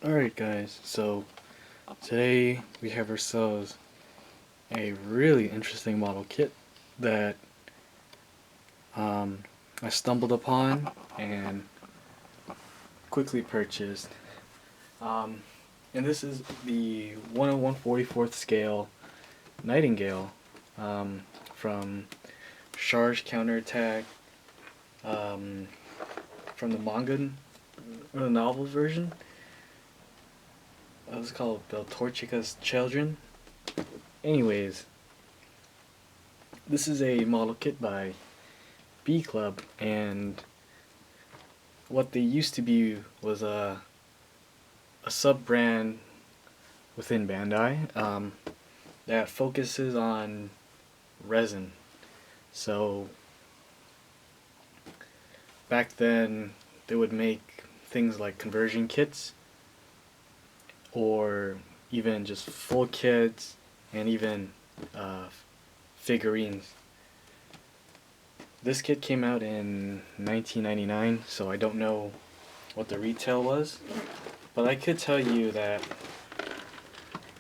Alright guys, so today we have ourselves a really interesting model kit that I stumbled upon and quickly purchased. And this is the 101/44th scale Nightingale from Charge Counterattack from the manga or the novel version. It was called Beltorchica's Children. Anyways, this is a model kit by B Club, and what they used to be was a sub-brand within Bandai that focuses on resin. So back then they would make things like conversion kits or even just full kits and even figurines. This kit came out in 1999, so I don't know what the retail was, but I could tell you that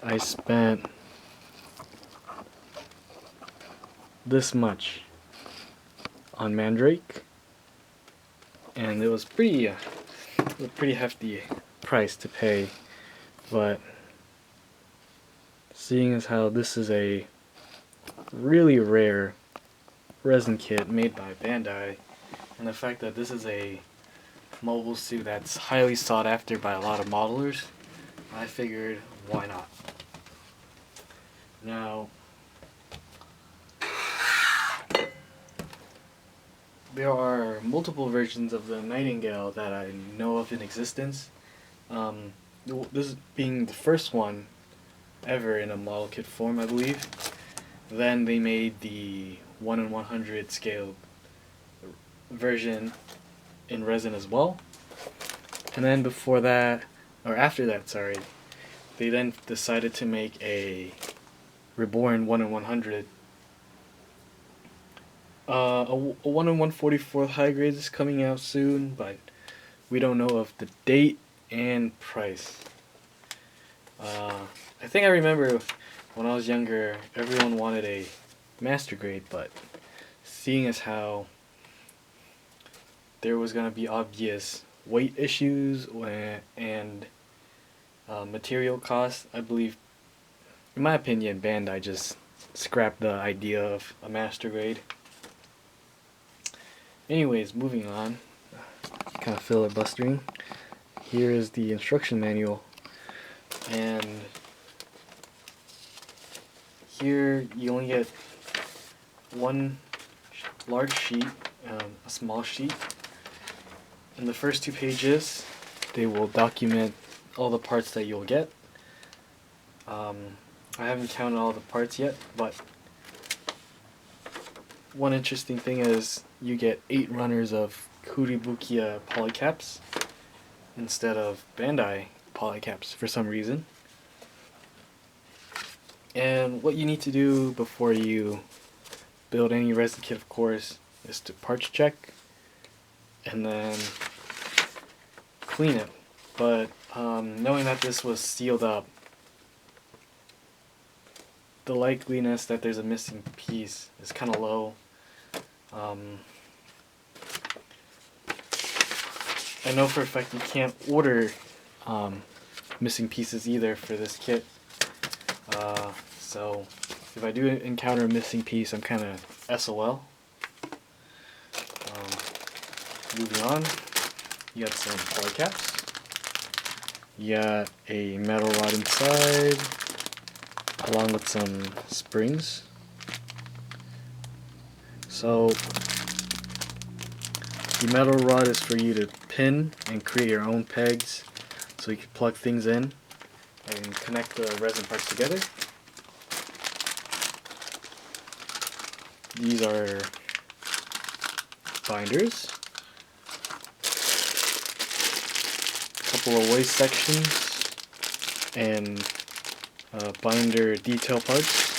I spent this much on Mandrake, and it was a pretty hefty price to pay. But seeing as how this is a really rare resin kit made by Bandai, and the fact that this is a mobile suit that's highly sought after by a lot of modelers, I figured, why not? Now, there are multiple versions of the Nightingale that I know of in existence. This being the first one ever in a model kit form, I believe. Then they made the 1 in 100 scale version in resin as well. And then before that, or after that, sorry, they then decided to make a reborn 1 in 100. A 1 in 144th high grade is coming out soon, but we don't know of the date and price. I think I remember when I was younger, everyone wanted a master grade, but seeing as how there was going to be obvious weight issues and material costs, I believe, in my opinion, Bandai just scrapped the idea of a master grade. Anyways, moving on, kind of filibustering. Here is the instruction manual, and here you only get one large sheet, a small sheet. In the first 2 pages, they will document all the parts that you'll get. I haven't counted all the parts yet, but one interesting thing is you get 8 runners of Kuribukiya polycaps instead of Bandai polycaps for some reason. And what you need to do before you build any resin kit, of course, is to parts check and then clean it. But knowing that this was sealed up, the likeliness that there's a missing piece is kind of low. I know for a fact you can't order missing pieces either for this kit. So if I do encounter a missing piece, I'm kind of SOL. Moving on, you got some polycaps. You got a metal rod inside, along with some springs. So the metal rod is for you to pin and create your own pegs, so you can plug things in and connect the resin parts together. These are binders, a couple of waist sections, and binder detail parts.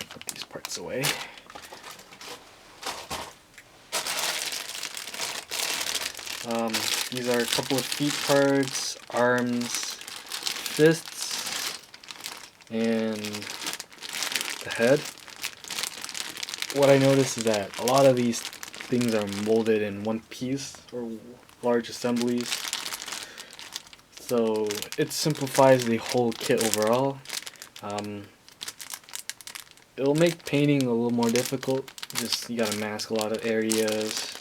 Put these parts away. These are a couple of feet parts, arms, fists, and the head. What I noticed is that a lot of these things are molded in one piece or large assemblies, so it simplifies the whole kit overall. It'll make painting a little more difficult, just you gotta mask a lot of areas,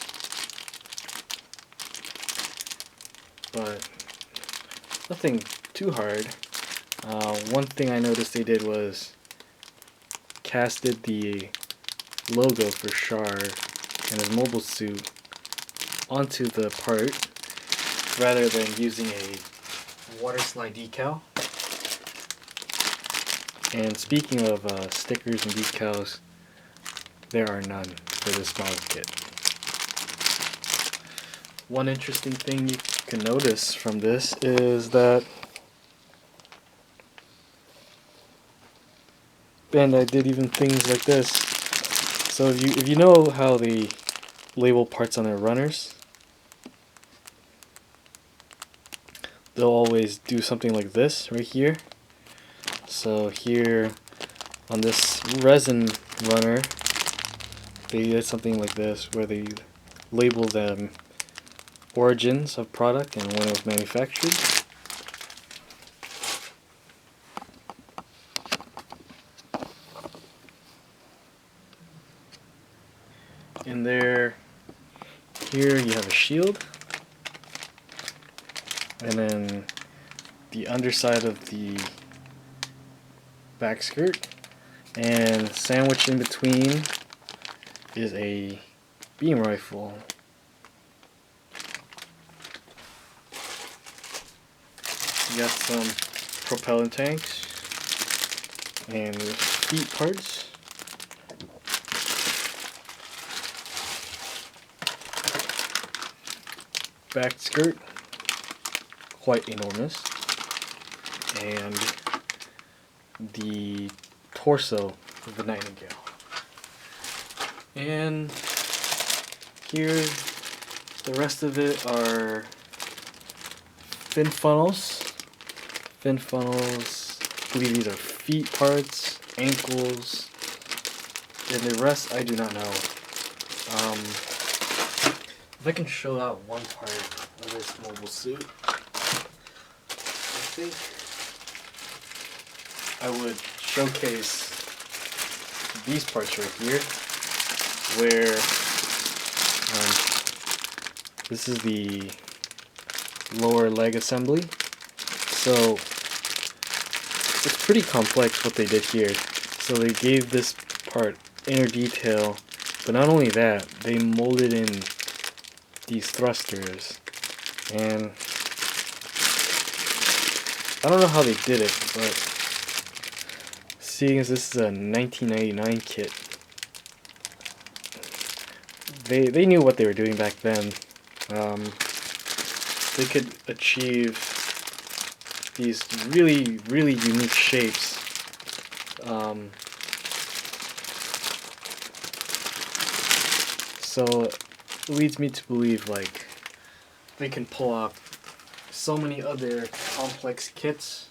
but nothing too hard. One thing I noticed they did was casted the logo for Char and his mobile suit onto the part rather than using a water slide decal. And speaking of stickers and decals, there are none for this model kit. One interesting thing you can notice from this is that Bandai did even things like this. So if you know how they label parts on their runners, they'll always do something like this right here. So here on this resin runner, they did something like this where they label the origins of product and when it was manufactured. In there, here you have a shield, and then the underside of the back skirt, and sandwiched in between is a beam rifle. You got some propellant tanks and feet parts. Back skirt, quite enormous, and the torso of the Nightingale. And here, the rest of it are fin funnels. Fin funnels, I believe these are feet parts, ankles, and the rest I do not know. If I can show out one part of this mobile suit, I think I would showcase these parts right here, where this is the lower leg assembly. So it's pretty complex what they did here. So they gave this part inner detail, but not only that, they molded in these thrusters, and I don't know how they did it, but seeing as this is a 1999 kit, they knew what they were doing back then. They could achieve these really unique shapes. So it leads me to believe like they can pull off so many other complex kits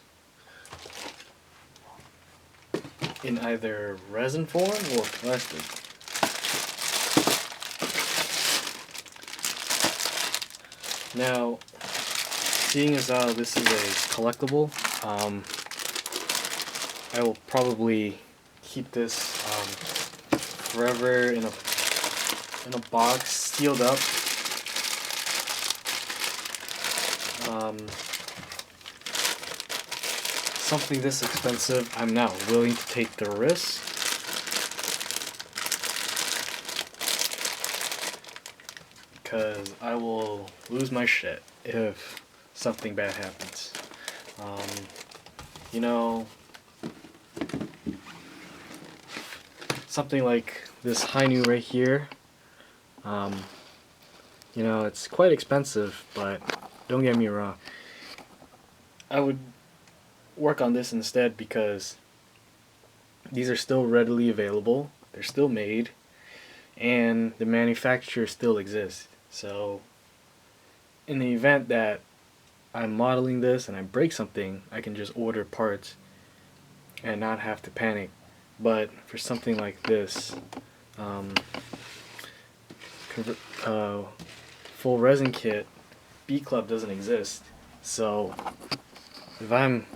in either resin form or plastic. Now, seeing as how this is a collectible, I will probably keep this forever in a box, sealed up. Something this expensive, I'm not willing to take the risk. Because I will lose my shit if something bad happens. You know, something like this Hainu right here, you know, it's quite expensive, but don't get me wrong, I would work on this instead because these are still readily available, they're still made, and the manufacturer still exists. So in the event that I'm modeling this and I break something, I can just order parts and not have to panic. But for something like this, full resin kit, B Club doesn't exist. So if I'm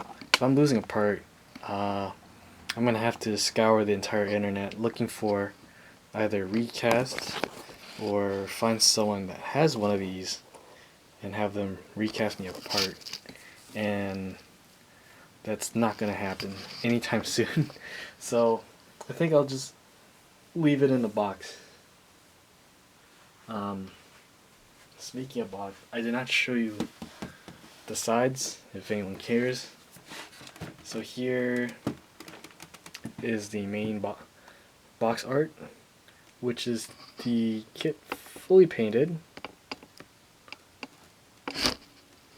losing a part, I'm gonna have to scour the entire internet looking for either recasts or find someone that has one of these and have them recast me a part, and that's not gonna happen anytime soon. So I think I'll just leave it in the box. Speaking of box, I did not show you the sides if anyone cares. So here is the main box art, which is the kit fully painted.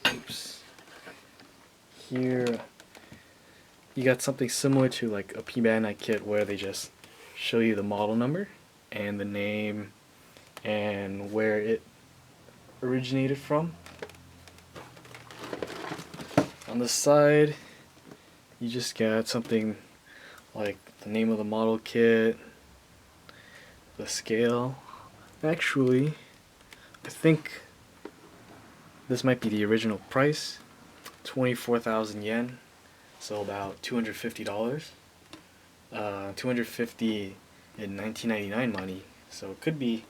Oops. Here you got something similar to like a P-Bandai kit where they just show you the model number and the name and where it originated from. On the side you just got something like the name of the model kit, the scale. Actually, I think this might be the original price, 24,000 yen, so about $250. 250 in 1999 money, so it could be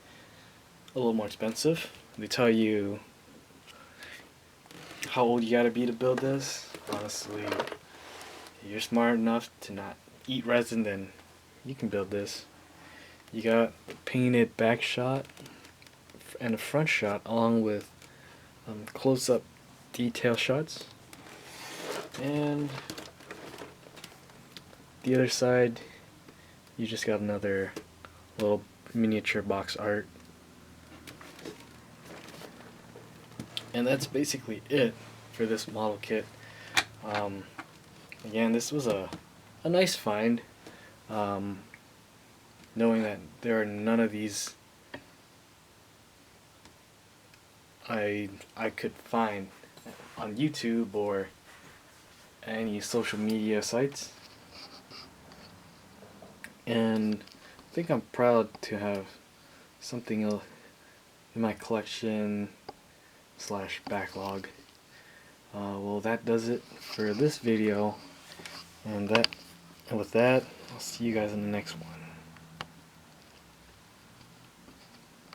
a little more expensive. They tell you how old you gotta be to build this. Honestly, if you're smart enough to not eat resin, then you can build this. You got a painted back shot and a front shot along with close-up detail shots, and the other side you just got another little miniature box art. And that's basically it for this model kit. Again, this was a nice find, knowing that there are none of these I could find on YouTube or any social media sites. And I think I'm proud to have something in my collection / backlog. Well, that does it for this video, and with that, I'll see you guys in the next one.